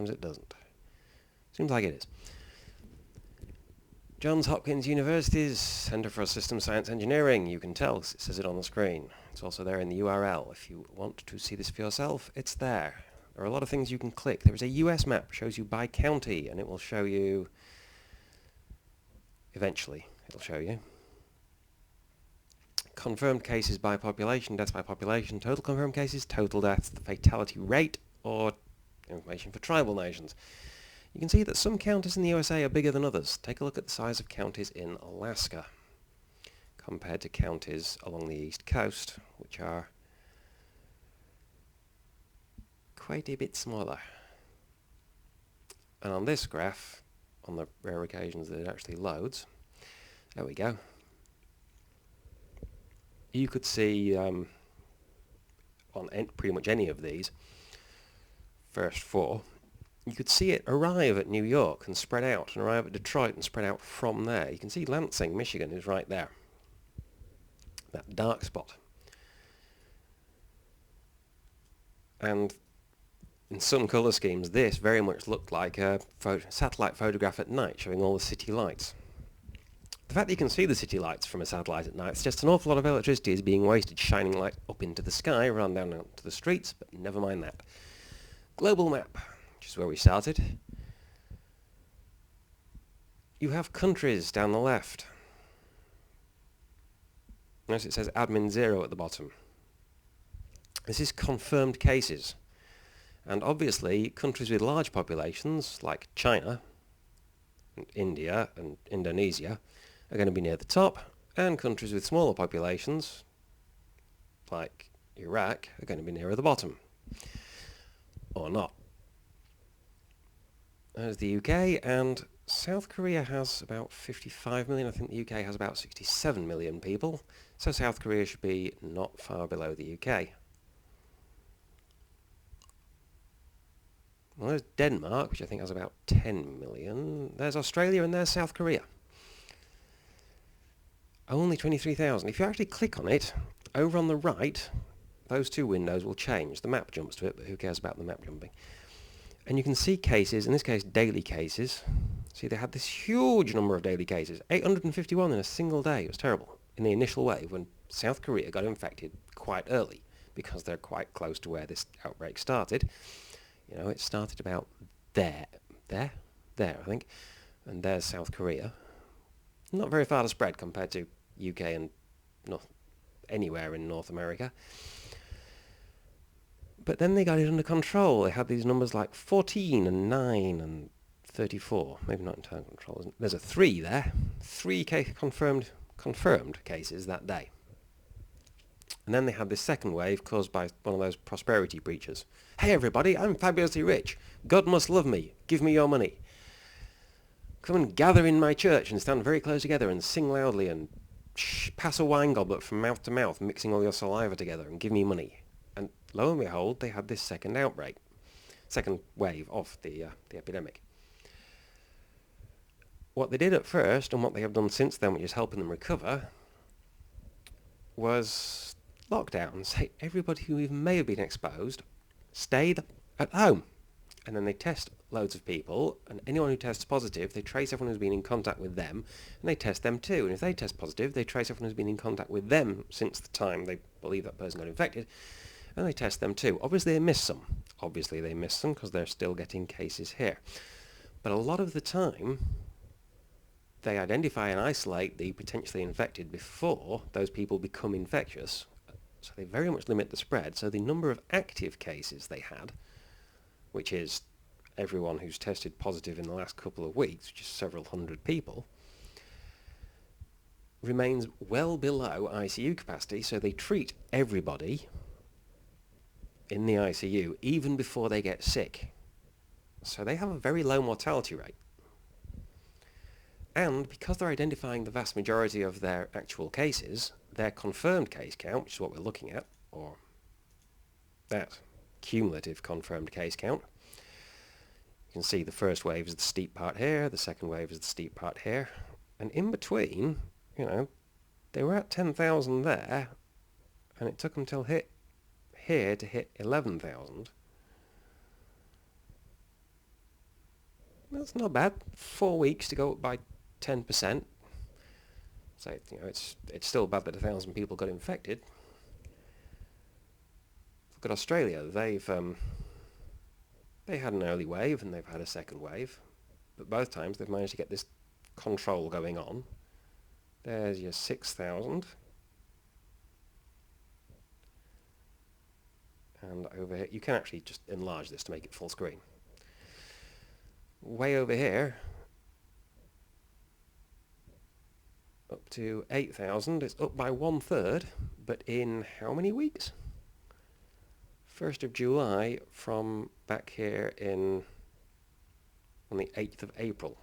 sometimes it doesn't. Seems like it is. Johns Hopkins University's Centre for Systems Science Engineering. You can tell, 'cause it says it on the screen. It's also there in the URL. If you want to see this for yourself, it's there. There are a lot of things you can click. There is a US map, shows you by county, and it will show you, eventually, it'll show you. Confirmed cases by population, deaths by population, total confirmed cases, total deaths, the fatality rate, or information for tribal nations. You can see that some counties in the USA are bigger than others. Take a look at the size of counties in Alaska compared to counties along the East Coast, which are quite a bit smaller. And on this graph, on the rare occasions that it actually loads, there we go. You could see on pretty much any of these first four, you could see it arrive at New York and spread out, and arrive at Detroit and spread out from there. You can see Lansing, Michigan is right there. That dark spot. And in some colour schemes, this very much looked like a satellite photograph at night showing all the city lights. The fact that you can see the city lights from a satellite at night, it's just an awful lot of electricity is being wasted shining light up into the sky rather than down out to the streets, but never mind that. Global map, which is where we started. You have countries down the left. Notice it says admin 0 at the bottom. This is confirmed cases. And obviously, countries with large populations, like China, and India, and Indonesia, are going to be near the top, and countries with smaller populations, like Iraq, are going to be nearer the bottom. Or not. There's the UK, and South Korea has about 55 million. I think the UK has about 67 million people, so South Korea should be not far below the UK. Well, there's Denmark, which I think has about 10 million. There's Australia, and there's South Korea. Only 23,000. If you actually click on it, over on the right, those two windows will change. The map jumps to it, but who cares about the map jumping? And you can see cases, in this case daily cases. See, they had this huge number of daily cases. 851 in a single day. It was terrible. In the initial wave, when South Korea got infected quite early, because they're quite close to where this outbreak started. You know, it started about there, I think. And there's South Korea. Not very far to spread compared to UK and anywhere in North America. But then they got it under control. They had these numbers like 14 and 9 and 34. Maybe not in total control. There's a 3 there. 3 confirmed cases that day. And then they had this second wave caused by one of those prosperity preachers. Hey everybody, I'm fabulously rich. God must love me. Give me your money. Come and gather in my church and stand very close together and sing loudly and pass a wine goblet from mouth to mouth, mixing all your saliva together, and give me money. And lo and behold, they had this second wave of the epidemic. What they did at first, and what they have done since then, which is helping them recover, was lockdown. Say everybody who even may have been exposed stayed at home. And then they test loads of people, and anyone who tests positive, they trace everyone who's been in contact with them, and they test them too. And if they test positive, they trace everyone who's been in contact with them since the time they believe that person got infected, and they test them too. Obviously they miss some. Obviously they miss some because they're still getting cases here. But a lot of the time, they identify and isolate the potentially infected before those people become infectious. So they very much limit the spread. So the number of active cases they had, which is everyone who's tested positive in the last couple of weeks, which is several hundred people, remains well below ICU capacity, so they treat everybody in the ICU even before they get sick. So they have a very low mortality rate. And because they're identifying the vast majority of their actual cases, their confirmed case count, which is what we're looking at, or that cumulative confirmed case count, you can see the first wave is the steep part here, the second wave is the steep part here, and in between, you know, they were at 10,000 there, and it took them till here to hit 11,000. That's not bad. 4 weeks to go up by 10%. So it's still bad that 1,000 people got infected. Look at Australia. They had an early wave and they've had a second wave, but both times they've managed to get this control going on. There's your 6,000. And over here, you can actually just enlarge this to make it full screen. Way over here, up to 8,000. It's up by 1/3, but in how many weeks? 1st of July from back here on the 8th of April.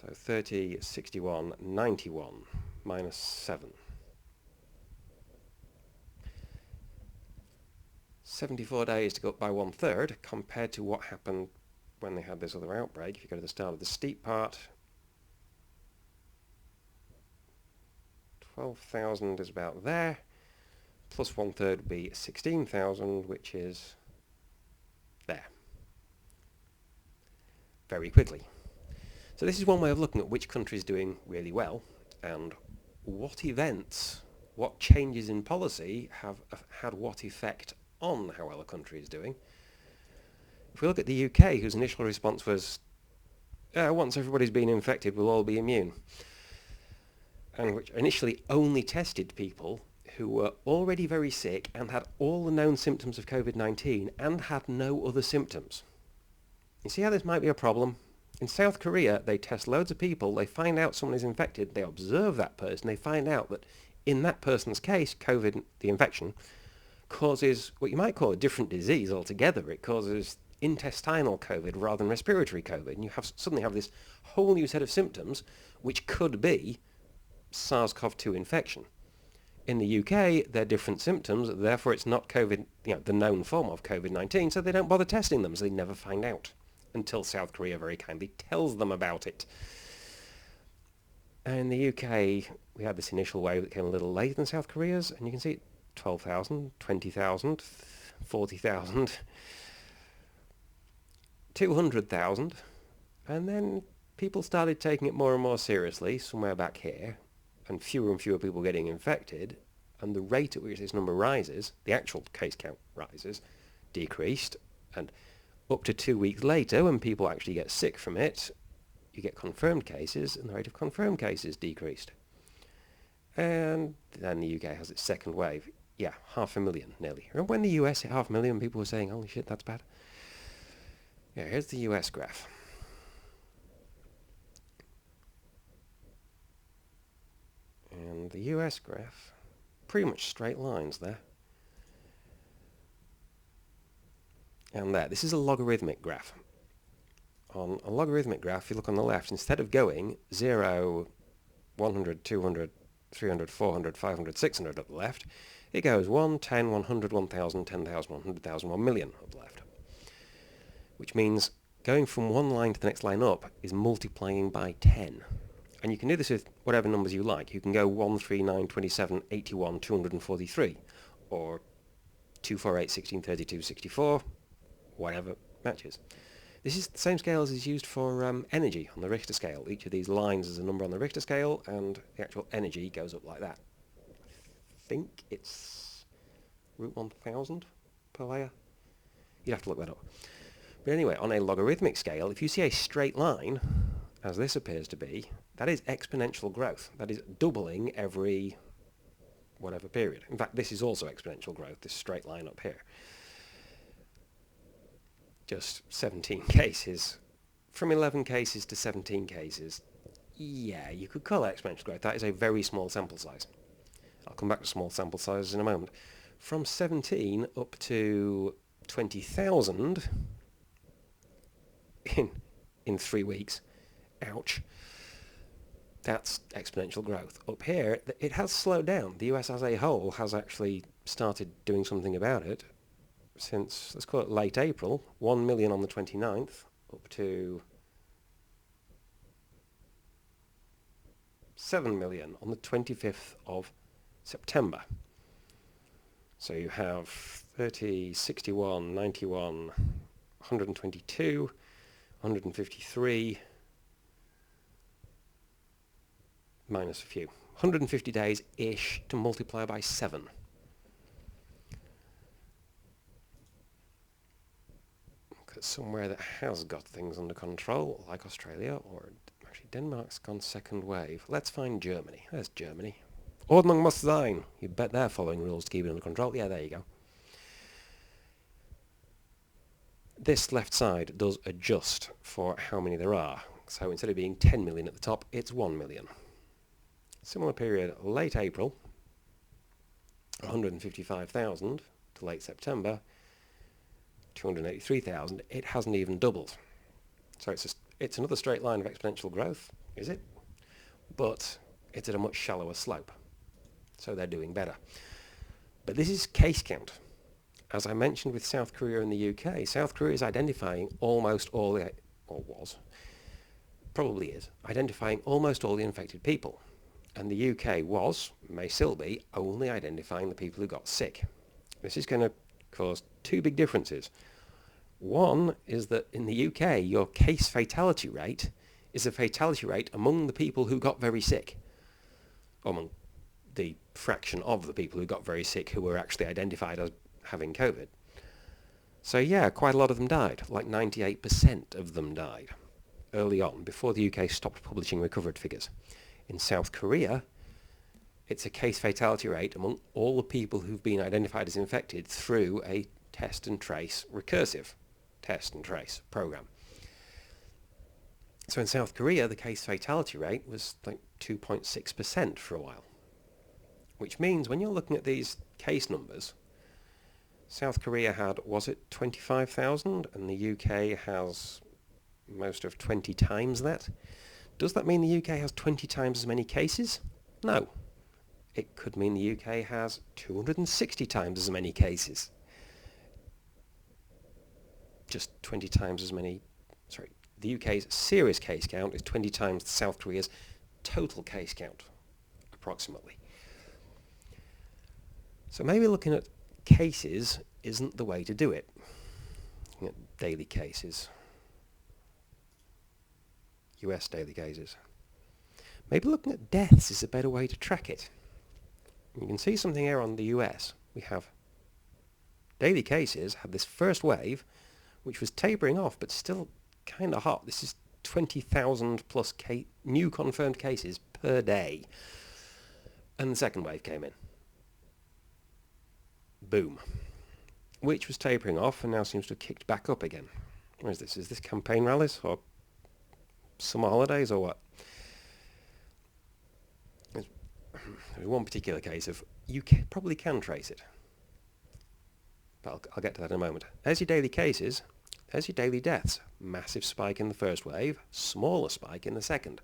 So 30, 61, 91, minus 7. 74 days to go up by 1/3 compared to what happened when they had this other outbreak. If you go to the start of the steep part, 12,000 is about there, plus 1/3 would be 16,000, which is there. Very quickly. So this is one way of looking at which country is doing really well and what events, what changes in policy have had what effect on how well a country is doing. If we look at the UK, whose initial response was, once everybody's been infected, we'll all be immune, and which initially only tested people who were already very sick and had all the known symptoms of Covid-19 and had no other symptoms. You see how this might be a problem? In South Korea, they test loads of people, they find out someone is infected, they observe that person, they find out that in that person's case, COVID, the infection, causes what you might call a different disease altogether. It causes intestinal COVID rather than respiratory COVID, and you suddenly have this whole new set of symptoms which could be SARS-CoV-2 infection. In the UK, they're different symptoms, therefore it's not COVID, the known form of COVID-19, so they don't bother testing them, so they never find out until South Korea very kindly tells them about it. And in the UK, we had this initial wave that came a little later than South Korea's, and you can see 12,000, 20,000, 40,000, 200,000, and then people started taking it more and more seriously somewhere back here, and fewer people getting infected, and the rate at which this number rises, the actual case count rises, decreased, and up to 2 weeks later, when people actually get sick from it, you get confirmed cases, and the rate of confirmed cases decreased. And then the UK has its second wave. Yeah, 500,000 nearly. Remember when the US hit 500,000, people were saying, holy shit, that's bad? Yeah, here's the US graph. And the US graph, pretty much straight lines there. And there, this is a logarithmic graph. On a logarithmic graph, if you look on the left, instead of going 0, 100, 200, 300, 400, 500, 600 at the left, it goes 1, 10, 100, 1,000, 10,000, 100,000, 1 million at the left. Which means going from one line to the next line up is multiplying by 10. And you can do this with whatever numbers you like. You can go 1, 3, 9, 27, 81, 243, or 2, 4, 8, 16, 32, 64, whatever matches. This is the same scale as is used for energy on the Richter scale. Each of these lines is a number on the Richter scale, and the actual energy goes up like that. I think it's root 1,000 per layer. You'd have to look that up. But anyway, on a logarithmic scale, if you see a straight line, as this appears to be, that is exponential growth. That is doubling every whatever period. In fact, this is also exponential growth, this straight line up here. Just 17 cases. From 11 cases to 17 cases. Yeah, you could call that exponential growth. That is a very small sample size. I'll come back to small sample sizes in a moment. From 17 up to 20,000 in 3 weeks. Ouch. That's exponential growth. Up here, it has slowed down. The US as a whole has actually started doing something about it since, let's call it late April, 1 million on the 29th, up to 7 million on the 25th of September. So you have 30, 61, 91, 122, 153, minus a few. 150 days-ish to multiply by 7. Somewhere that has got things under control, like Australia, or actually Denmark's gone second wave. Let's find Germany. There's Germany. Ordnung muss sein. You bet they're following rules to keep it under control. Yeah, there you go. This left side does adjust for how many there are. So instead of being 10 million at the top, it's 1 million. Similar period, late April, 155,000 to late September, 283,000. It hasn't even doubled. So it's another straight line of exponential growth, is it? But it's at a much shallower slope. So they're doing better. But this is case count. As I mentioned with South Korea and the UK, South Korea is identifying almost all the, or was, probably is, identifying almost all the infected people. And the UK was, may still be, only identifying the people who got sick. This is going to cause two big differences. One is that in the UK, your case fatality rate is a fatality rate among the people who got very sick, among the fraction of the people who got very sick who were actually identified as having COVID. So yeah, quite a lot of them died, like 98% of them died early on, before the UK stopped publishing recovered figures. In South Korea, it's a case fatality rate among all the people who've been identified as infected through a test and trace, recursive test and trace program. So in South Korea, the case fatality rate was like 2.6% for a while, which means when you're looking at these case numbers, South Korea had, was it 25,000, and the UK has most of 20 times that. Does that mean the UK has 20 times as many cases? No. It could mean the UK has 260 times as many cases. Just 20 times as many, sorry, the UK's serious case count is 20 times South Korea's total case count, approximately. So maybe looking at cases isn't the way to do it. Looking at daily cases. US daily cases. Maybe looking at deaths is a better way to track it. You can see something here on the US. We have daily cases had this first wave, which was tapering off, but still kind of hot. This is 20,000 plus new confirmed cases per day. And the second wave came in. Boom. Which was tapering off and now seems to have kicked back up again. Where is this? Is this campaign rallies or summer holidays or what? There's one particular case of, you probably can trace it. But I'll get to that in a moment. There's your daily cases. There's your daily deaths. Massive spike in the first wave, smaller spike in the second,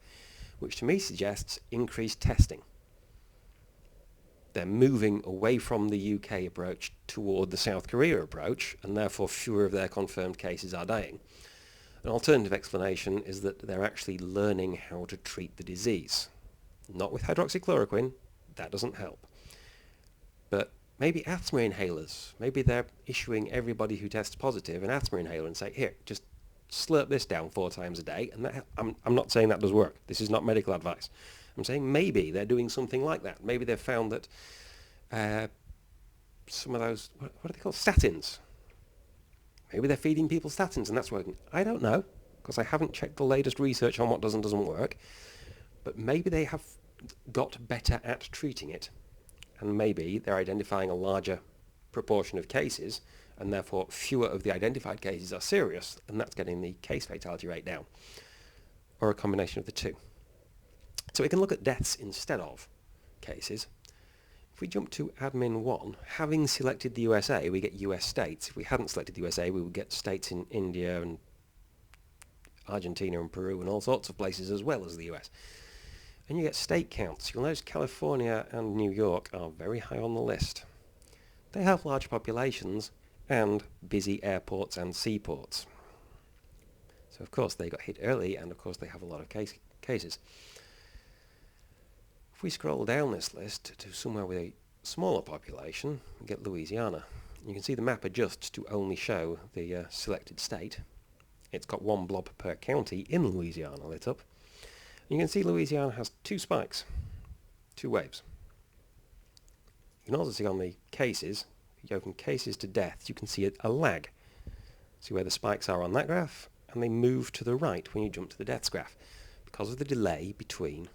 which to me suggests increased testing. They're moving away from the UK approach toward the South Korea approach, and therefore fewer of their confirmed cases are dying. An alternative explanation is that they're actually learning how to treat the disease. Not with hydroxychloroquine, that doesn't help. But maybe asthma inhalers. Maybe they're issuing everybody who tests positive an asthma inhaler and say, here, just slurp this down 4 times a day. And that, I'm not saying that does work. This is not medical advice. I'm saying maybe they're doing something like that. Maybe they've found that some of those, what are they called? Statins. Maybe they're feeding people statins and that's working. I don't know, because I haven't checked the latest research on what does and doesn't work. But maybe they have got better at treating it. And maybe they're identifying a larger proportion of cases, and therefore fewer of the identified cases are serious, and that's getting the case fatality rate down. Or a combination of the two. So we can look at deaths instead of cases. If we jump to admin 1, having selected the USA, we get US states. If we hadn't selected the USA, we would get states in India and Argentina and Peru and all sorts of places as well as the US. And you get state counts. You'll notice California and New York are very high on the list. They have large populations and busy airports and seaports. So of course they got hit early, and of course they have a lot of cases. If we scroll down this list to somewhere with a smaller population, we get Louisiana. You can see the map adjusts to only show the selected state. It's got one blob per county in Louisiana lit up. You can see Louisiana has two spikes, two waves. You can also see on the cases, if you go from cases to deaths, you can see a lag. See where the spikes are on that graph, and they move to the right when you jump to the deaths graph, because of the delay between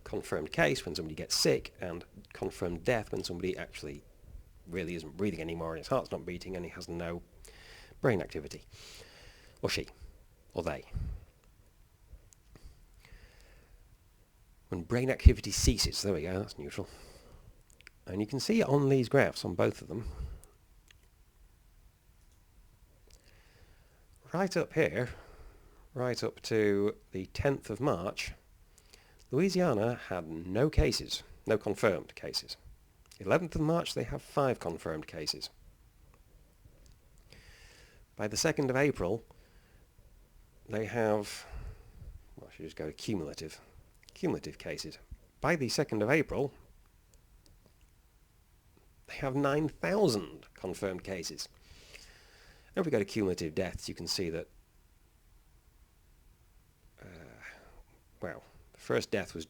confirmed case when somebody gets sick and confirmed death when somebody actually really isn't breathing anymore and his heart's not beating and he has no brain activity. Or she. Or they. When brain activity ceases, there we go, that's neutral. And you can see on these graphs, on both of them, right up here, right up to the 10th of March, Louisiana had no cases, no confirmed cases. 11th of March, they have 5 confirmed cases. By the 2nd of April, they have, well, I should just go to cumulative cases. By the 2nd of April, they have 9,000 confirmed cases. And if we go to cumulative deaths, you can see that, well, the first death was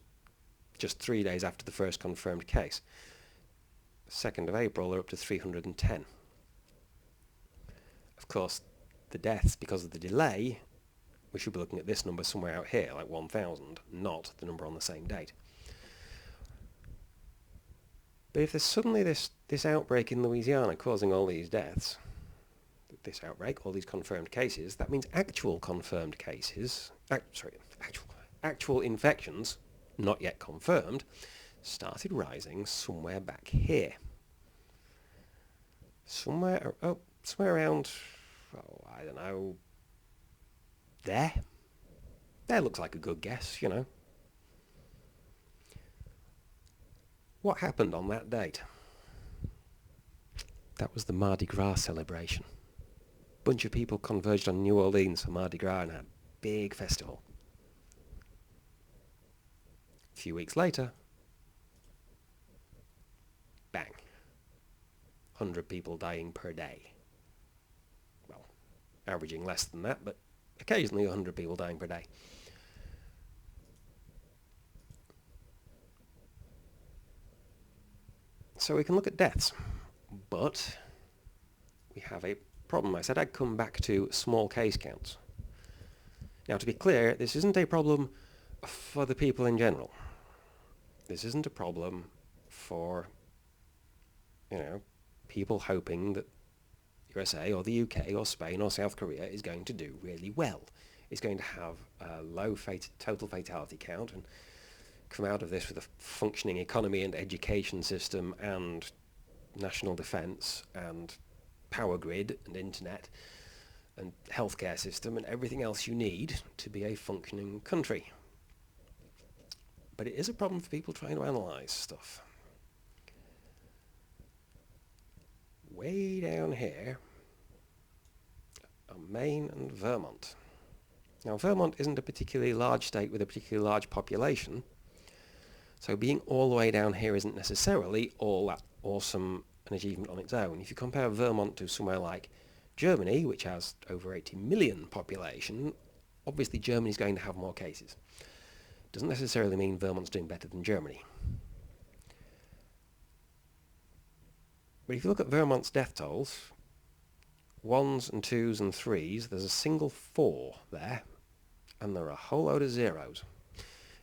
just 3 days after the first confirmed case. 2nd of April, they're up to 310. Of course, the deaths, because of the delay, we should be looking at this number somewhere out here, like 1,000, not the number on the same date. But if there's suddenly this outbreak in Louisiana causing all these deaths, this outbreak, all these confirmed cases, that means actual confirmed cases, actual infections, not yet confirmed, started rising somewhere back here. Somewhere around, I don't know, there? There looks like a good guess, you know. What happened on that date? That was the Mardi Gras celebration. Bunch of people converged on New Orleans for Mardi Gras and had a big festival. A few weeks later, bang. 100 people dying per day. Well, averaging less than that, but occasionally 100 people dying per day. So we can look at deaths, but we have a problem. I said I'd come back to small case counts. Now, to be clear, this isn't a problem for the people in general. This isn't a problem for, people hoping that USA or the UK or Spain or South Korea is going to do really well. It's going to have a low total fatality count and come out of this with a functioning economy and education system and national defence and power grid and internet and healthcare system and everything else you need to be a functioning country. But it is a problem for people trying to analyse stuff. Way down here are Maine and Vermont. Now, Vermont isn't a particularly large state with a particularly large population, so being all the way down here isn't necessarily all that awesome an achievement on its own. If you compare Vermont to somewhere like Germany, which has over 80 million population, obviously Germany's going to have more cases. Doesn't necessarily mean Vermont's doing better than Germany. But if you look at Vermont's death tolls, 1s and 2s and 3s, there's a single 4 there, and there are a whole load of 0s.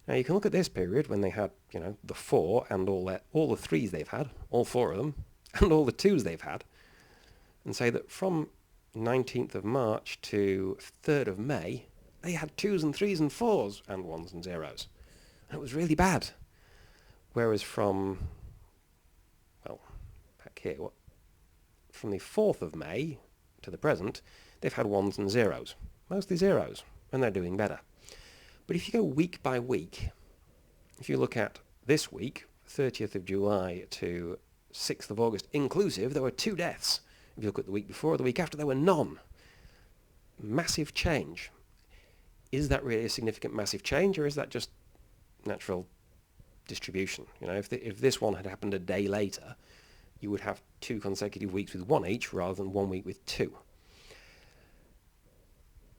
Now you can look at this period when they had, the 4 and all the 3s they've had, all 4 of them, and all the 2s they've had, and say that from 19th of March to 3rd of May, they had 2s and 3s and 4s and 1s and 0s. And it was really bad. Whereas from, back here, from the 4th of May to the present, they've had 1s and 0s. Mostly 0s, and they're doing better. But if you go week by week, if you look at this week, 30th of July to 6th of August inclusive, there were 2 deaths. If you look at the week before or the week after, there were none. Massive change. Is that really a significant massive change, or is that just natural distribution? If this one had happened a day later, you would have 2 consecutive weeks with 1 each rather than 1 week with 2.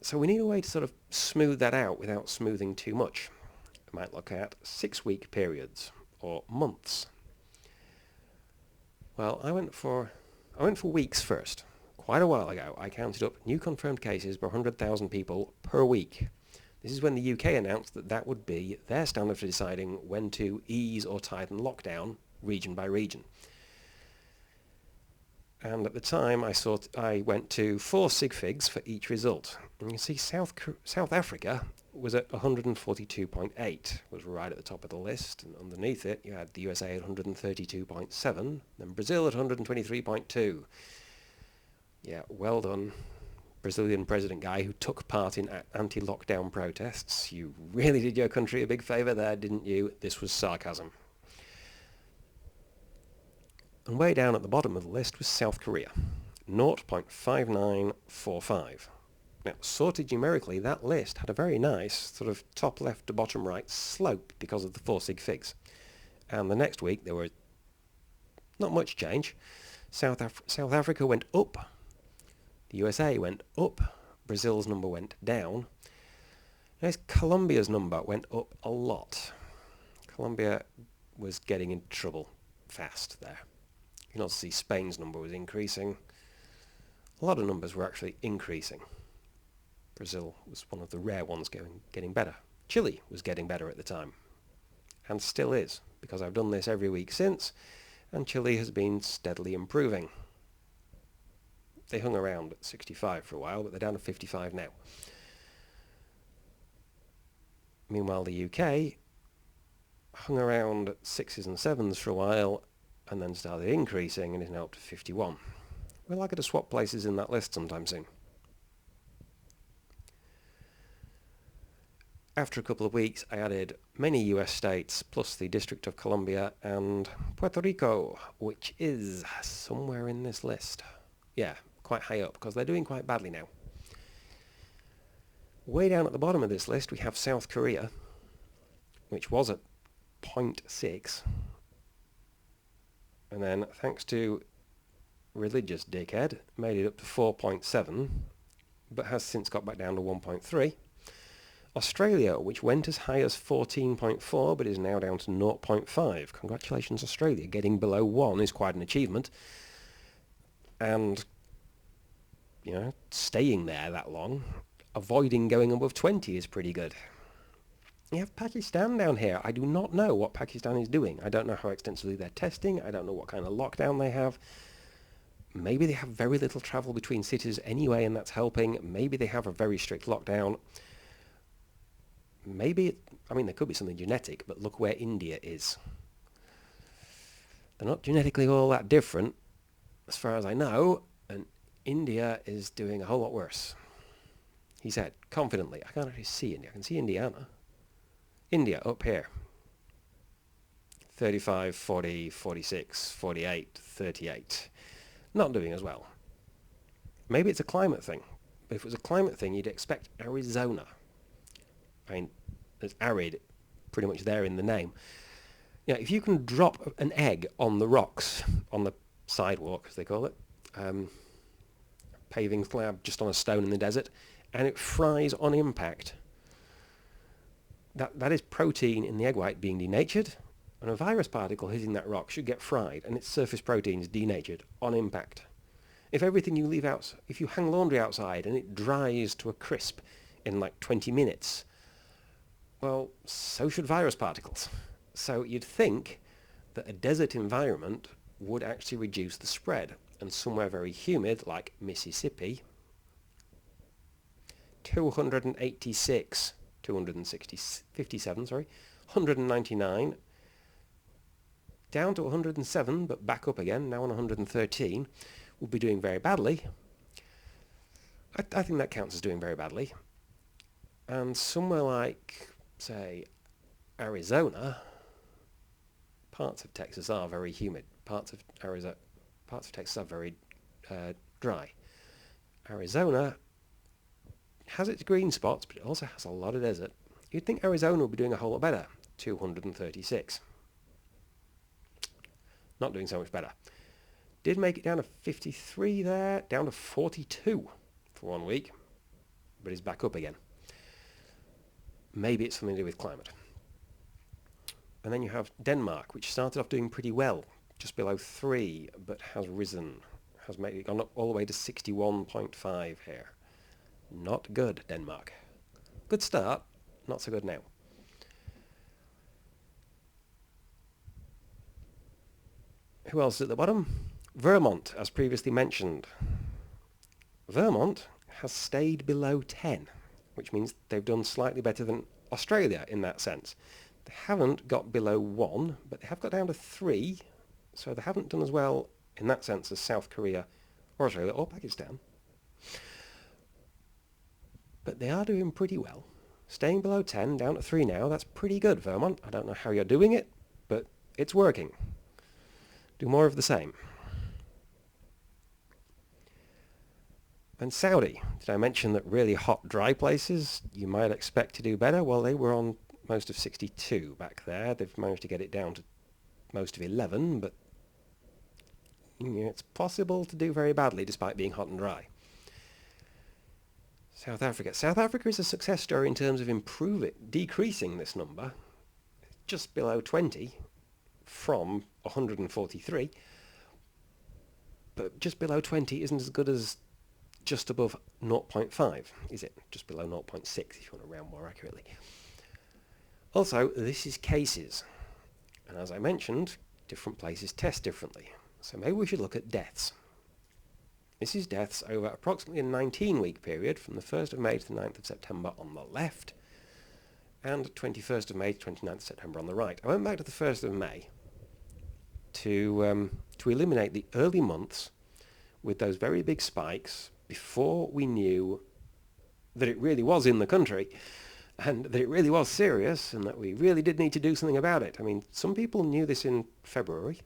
So we need a way to sort of smooth that out without smoothing too much. We might look at 6-week periods or months. Well, I went for weeks first. Quite a while ago, I counted up new confirmed cases per 100,000 people per week. This is when the UK announced that that would be their standard for deciding when to ease or tighten lockdown region by region. And at the time, I went to 4 sig figs for each result. And you can see South Africa was at 142.8, was right at the top of the list. And underneath it, you had the USA at 132.7, then Brazil at 123.2. Yeah, well done, Brazilian president guy who took part in anti-lockdown protests. You really did your country a big favour there, didn't you? This was sarcasm. And way down at the bottom of the list was South Korea, 0.5945. Now, sorted numerically, that list had a very nice sort of top left to bottom right slope because of the 4 sig figs. And the next week there were not much change. South Africa went up, the USA went up, Brazil's number went down. Notice Colombia's number went up a lot. Colombia was getting into trouble fast there. You can also see Spain's number was increasing. A lot of numbers were actually increasing. Brazil was one of the rare ones getting better. Chile was getting better at the time, and still is, because I've done this every week since, and Chile has been steadily improving. They hung around at 65 for a while, but they're down to 55 now. Meanwhile, the UK hung around at 6s and 7s for a while, and then started increasing and is now up to 51. We're likely to swap places in that list sometime soon. After a couple of weeks, I added many US states, plus the District of Columbia and Puerto Rico, which is somewhere in this list. Yeah, quite high up, because they're doing quite badly now. Way down at the bottom of this list, we have South Korea, which was at 0.6. And then, thanks to religious dickhead, made it up to 4.7, but has since got back down to 1.3. Australia, which went as high as 14.4, but is now down to 0.5. Congratulations, Australia. Getting below 1 is quite an achievement. And, staying there that long, avoiding going above 20 is pretty good. You have Pakistan down here. I do not know what Pakistan is doing. I don't know how extensively they're testing. I don't know what kind of lockdown they have. Maybe they have very little travel between cities anyway, and that's helping. Maybe they have a very strict lockdown. Maybe, there could be something genetic, but look where India is. They're not genetically all that different, as far as I know, and India is doing a whole lot worse. He said, confidently. I can't actually see India. I can see Indiana. India, up here. 35, 40, 46, 48, 38. Not doing as well. Maybe it's a climate thing. But if it was a climate thing, you'd expect Arizona. It's arid, pretty much there in the name. If you can drop an egg on the rocks, on the sidewalk, as they call it, paving slab just on a stone in the desert, and it fries on impact, that is protein in the egg white being denatured, and a virus particle hitting that rock should get fried, and its surface protein is denatured on impact. If everything you leave out, if you hang laundry outside and it dries to a crisp in like 20 minutes, well, so should virus particles. So you'd think that a desert environment would actually reduce the spread, and somewhere very humid like Mississippi, 199, down to 107, but back up again, now on 113, will be doing very badly. I think that counts as doing very badly. And somewhere like, say, Arizona, parts of Texas are very humid. Parts of Texas are very dry. Arizona has its green spots, but it also has a lot of desert. You'd think Arizona would be doing a whole lot better. 236. Not doing so much better. Did make it down to 53 there, down to 42 for 1 week, but is back up again. Maybe it's something to do with climate. And then you have Denmark, which started off doing pretty well, just below 3, but has risen, has made it gone up all the way to 61.5 here. Not good, Denmark. Good start, not so good now. Who else is at the bottom? Vermont, as previously mentioned. Vermont has stayed below 10, which means they've done slightly better than Australia in that sense. They haven't got below 1, but they have got down to 3, so they haven't done as well in that sense as South Korea or Australia or Pakistan. But they are doing pretty well. Staying below 10, down to 3 now, that's pretty good, Vermont. I don't know how you're doing it, but it's working. Do more of the same. And Saudi, did I mention that really hot, dry places you might expect to do better? Well, they were on most of 62 back there. They've managed to get it down to most of 11, but it's possible to do very badly despite being hot and dry. South Africa. South Africa is a success story in terms of decreasing this number, just below 20 from 143, but just below 20 isn't as good as just above 0.5, is it? Just below 0.6 if you want to round more accurately. Also, this is cases, and as I mentioned, different places test differently, so maybe we should look at deaths. This is deaths over approximately a 19-week period from the 1st of May to the 9th of September on the left, and 21st of May to 29th of September on the right. I went back to the 1st of May to eliminate the early months with those very big spikes before we knew that it really was in the country and that it really was serious and that we really did need to do something about it. I mean, some people knew this in February,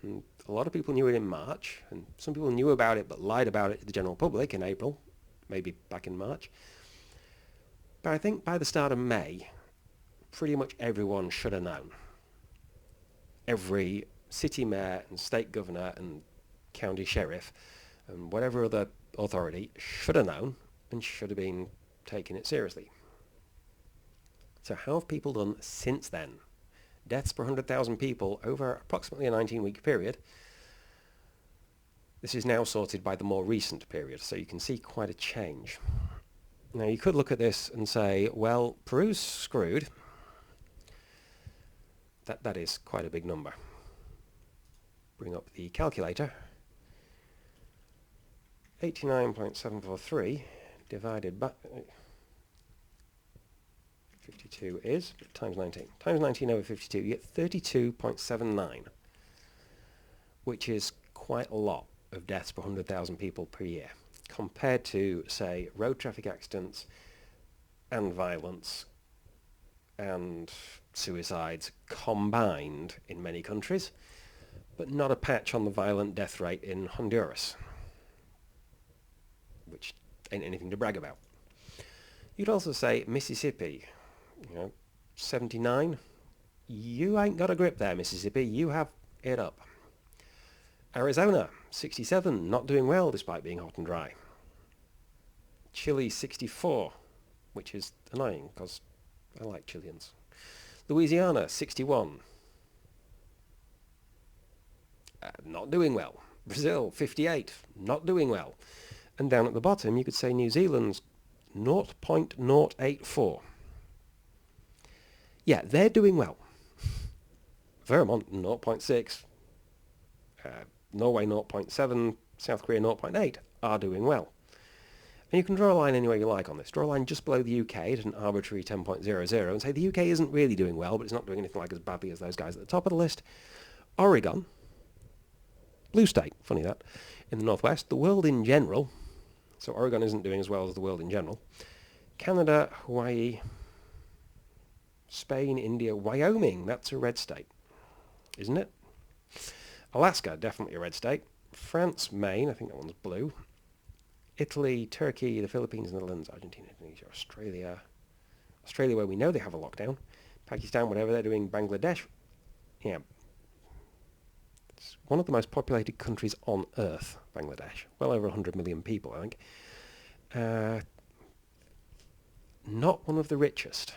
and a lot of people knew it in March, and some people knew about it but lied about it to the general public in April, maybe back in March. But I think by the start of May, pretty much everyone should have known. Every city mayor and state governor and county sheriff and whatever other authority should have known and should have been taking it seriously. So how have people done since then? Deaths per 100,000 people over approximately a 19-week period. This is now sorted by the more recent period, so you can see quite a change. Now you could look at this and say, well, Peru's screwed. That is quite a big number. Bring up the calculator. 89.743 divided by 52 is times 19. Times 19 over 52, you get 32.79, which is quite a lot of deaths per 100,000 people per year, compared to, say, road traffic accidents and violence and suicides combined in many countries, but not a patch on the violent death rate in Honduras, which ain't anything to brag about. You'd also say Mississippi, 79. You ain't got a grip there, Mississippi. You have it up. Arizona, 67, not doing well despite being hot and dry. Chile, 64, which is annoying because I like Chileans. Louisiana, 61. Not doing well. Brazil, 58, not doing well. And down at the bottom, you could say New Zealand's 0.084. Yeah, they're doing well. Vermont, 0.6. Norway, 0.7. South Korea, 0.8 are doing well. And you can draw a line anywhere you like on this. Draw a line just below the UK at an arbitrary 10.00 and say the UK isn't really doing well, but it's not doing anything like as badly as those guys at the top of the list. Oregon, blue state, funny that, in the northwest. The world in general, so Oregon isn't doing as well as the world in general. Canada, Hawaii, Spain, India, Wyoming, that's a red state, isn't it? Alaska, definitely a red state. France, Maine, I think that one's blue. Italy, Turkey, the Philippines, Netherlands, Argentina, Indonesia, Australia. Australia, where we know they have a lockdown. Pakistan, whatever they're doing. Bangladesh, yeah. It's one of the most populated countries on Earth, Bangladesh. Well over 100 million people, I think. Not one of the richest.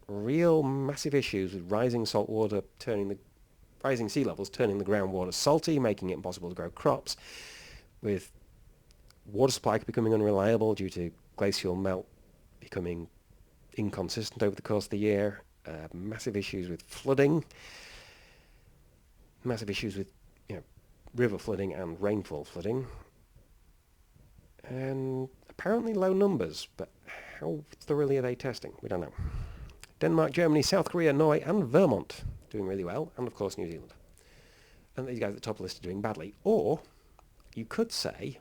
Real massive issues with rising rising sea levels turning the groundwater salty, making it impossible to grow crops, with water supply becoming unreliable due to glacial melt becoming inconsistent over the course of the year, massive issues with flooding, massive issues with river flooding and rainfall flooding, and apparently low numbers, but how thoroughly are they testing? We don't know. Denmark, Germany, South Korea, Norway and Vermont doing really well, and of course New Zealand. And these guys at the top of the list are doing badly. Or you could say,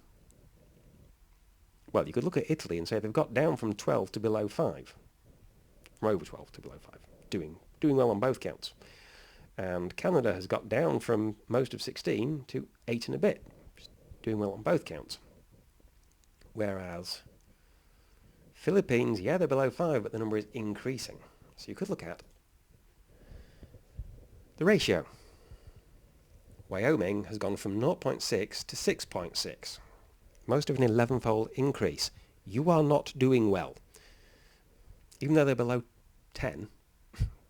well, you could look at Italy and say they've got down from 12 to below 5. From over 12 to below 5. Doing well on both counts. And Canada has got down from most of 16 to 8 and a bit. Doing well on both counts. Whereas Philippines, yeah, they're below 5, but the number is increasing. So you could look at the ratio. Wyoming has gone from 0.6 to 6.6. Most of an 11-fold increase. You are not doing well. Even though they're below 10,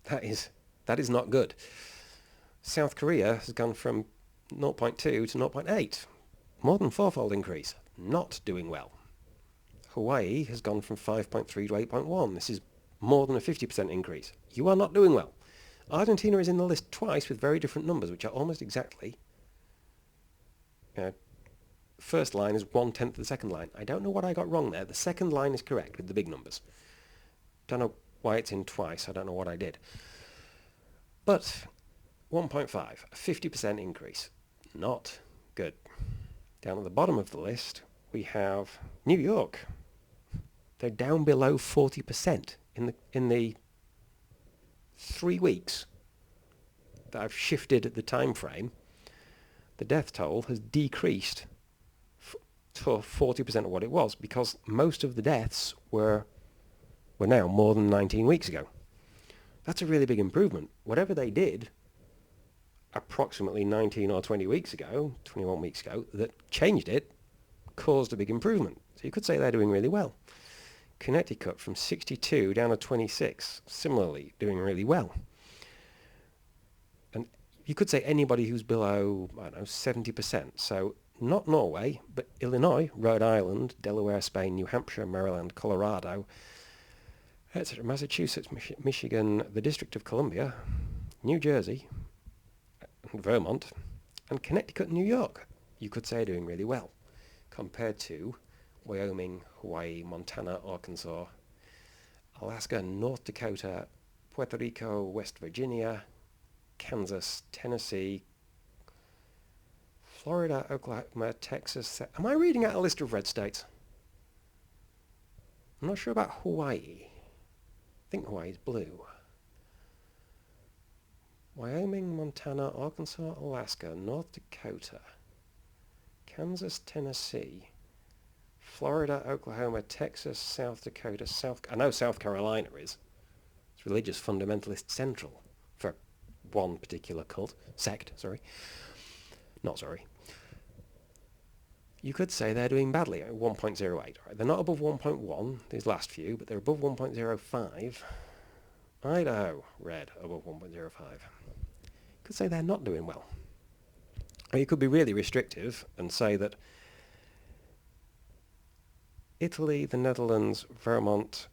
that is not good. South Korea has gone from 0.2 to 0.8. More than 4-fold increase. Not doing well. Hawaii has gone from 5.3 to 8.1. This is more than a 50% increase. You are not doing well. Argentina is in the list twice with very different numbers, which are almost exactly... first line is 1/10 of the second line. I don't know what I got wrong there. The second line is correct with the big numbers. Don't know why it's in twice. I don't know what I did. But 1.5, a 50% increase. Not good. Down at the bottom of the list, we have New York. They're down below 40% in the 3 weeks that I've shifted the time frame. The death toll has decreased to 40% of what it was, because most of the deaths were now more than 19 weeks ago. That's a really big improvement. Whatever they did approximately 19 or 20 weeks ago, 21 weeks ago, that changed it, caused a big improvement. So you could say they're doing really well. Connecticut from 62 down to 26, similarly doing really well. And you could say anybody who's below, 70%. So not Norway, but Illinois, Rhode Island, Delaware, Spain, New Hampshire, Maryland, Colorado, etc., Massachusetts, Michigan, the District of Columbia, New Jersey, and Vermont, and Connecticut and New York, you could say are doing really well, compared to Wyoming, Hawaii, Montana, Arkansas, Alaska, North Dakota, Puerto Rico, West Virginia, Kansas, Tennessee, Florida, Oklahoma, Texas. Am I reading out a list of red states? I'm not sure about Hawaii. I think Hawaii's blue. Wyoming, Montana, Arkansas, Alaska, North Dakota, Kansas, Tennessee, Florida, Oklahoma, Texas, South Dakota, I know South Carolina is. It's religious fundamentalist central for one particular sect. You could say they're doing badly at 1.08. Right? They're not above 1.1, these last few, but they're above 1.05. Idaho, red, above 1.05. Could say they're not doing well. Or you could be really restrictive and say that Italy, the Netherlands, Vermont,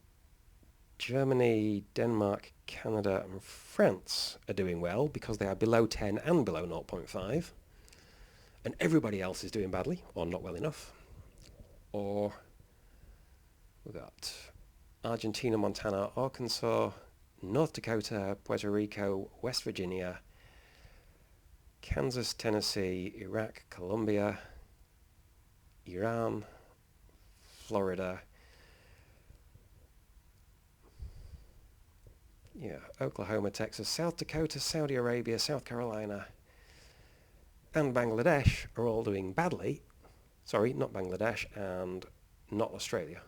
Germany, Denmark, Canada and France are doing well because they are below 10 and below 0.5. And everybody else is doing badly or not well enough. Or we've got Argentina, Montana, Arkansas, North Dakota, Puerto Rico, West Virginia, Kansas, Tennessee, Iraq, Colombia, Iran, Florida, Oklahoma, Texas, South Dakota, Saudi Arabia, South Carolina, and Bangladesh are all doing badly. Sorry, not Bangladesh and not Australia.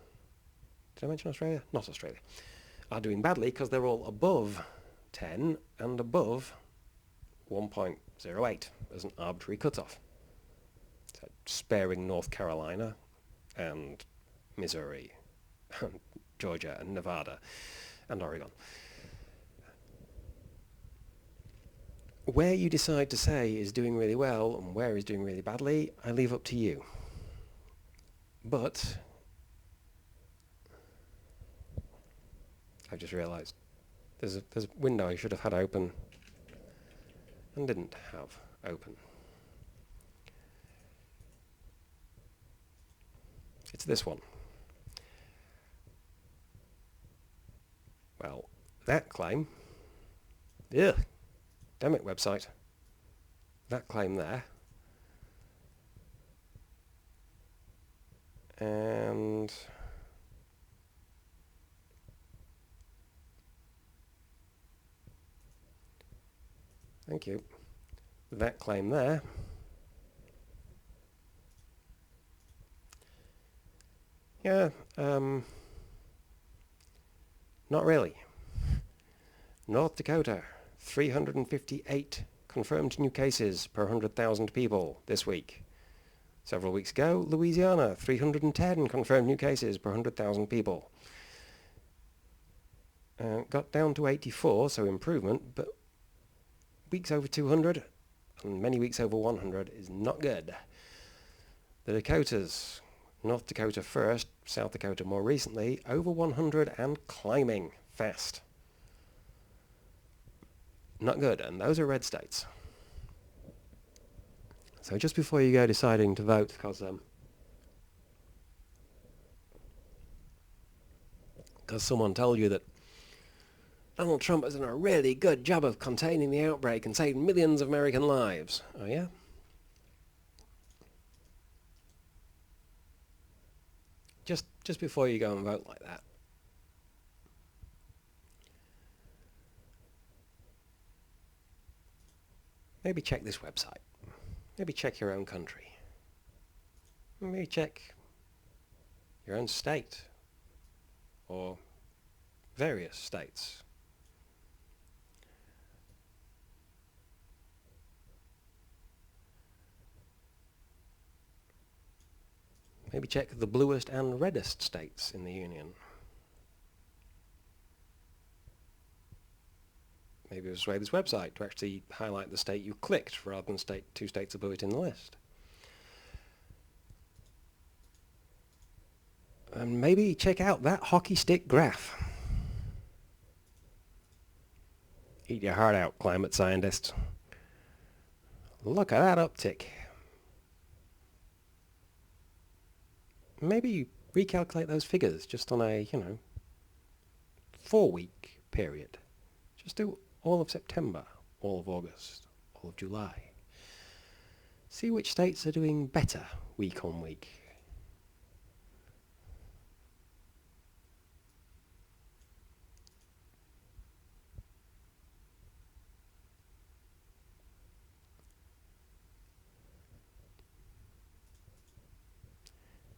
Did I mention Australia? Not Australia. Are doing badly because they're all above 10 and above 1.5 0.08 as an arbitrary cutoff, so sparing North Carolina and Missouri, and Georgia and Nevada and Oregon. Where you decide to say is doing really well and where is doing really badly, I leave up to you. But I've just realised there's a window I should have had open and didn't have open. It's this one. Well, that claim, epidemic website, that claim there, and thank you, that claim there, not really. North Dakota, 358 confirmed new cases per 100,000 people this week. Several weeks ago, Louisiana, 310 confirmed new cases per 100,000 people. Got down to 84, so improvement, but weeks over 200 and many weeks over 100 is not good. The Dakotas, North Dakota first, South Dakota more recently, over 100 and climbing fast. Not good, and those are red states. So just before you go deciding to vote, because someone told you that Donald Trump has done a really good job of containing the outbreak and saved millions of American lives. Oh yeah? Just before you go and vote like that, maybe check this website. Maybe check your own country. Maybe check your own state or various states. Maybe check the bluest and reddest states in the Union. Maybe persuade this website to actually highlight the state you clicked rather than two states above it in the list. And maybe check out that hockey stick graph. Eat your heart out, climate scientists. Look at that uptick. Maybe recalculate those figures just on a, 4-week period. Just do all of September, all of August, all of July. See which states are doing better week on week.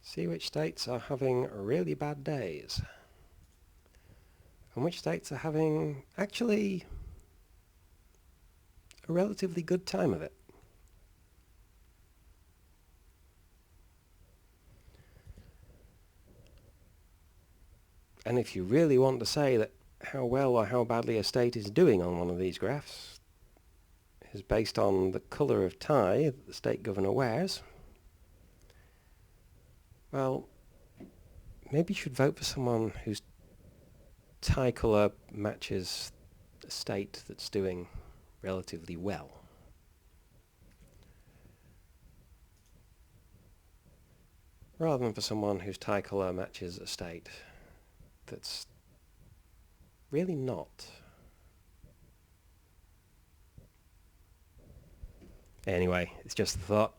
See which states are having really bad days. And which states are having actually a relatively good time of it. And if you really want to say that how well or how badly a state is doing on one of these graphs is based on the colour of tie that the state governor wears, well, maybe you should vote for someone whose tie colour matches a state that's doing relatively well. Rather than for someone whose tie colour matches a state that's really not. Anyway, it's just a thought.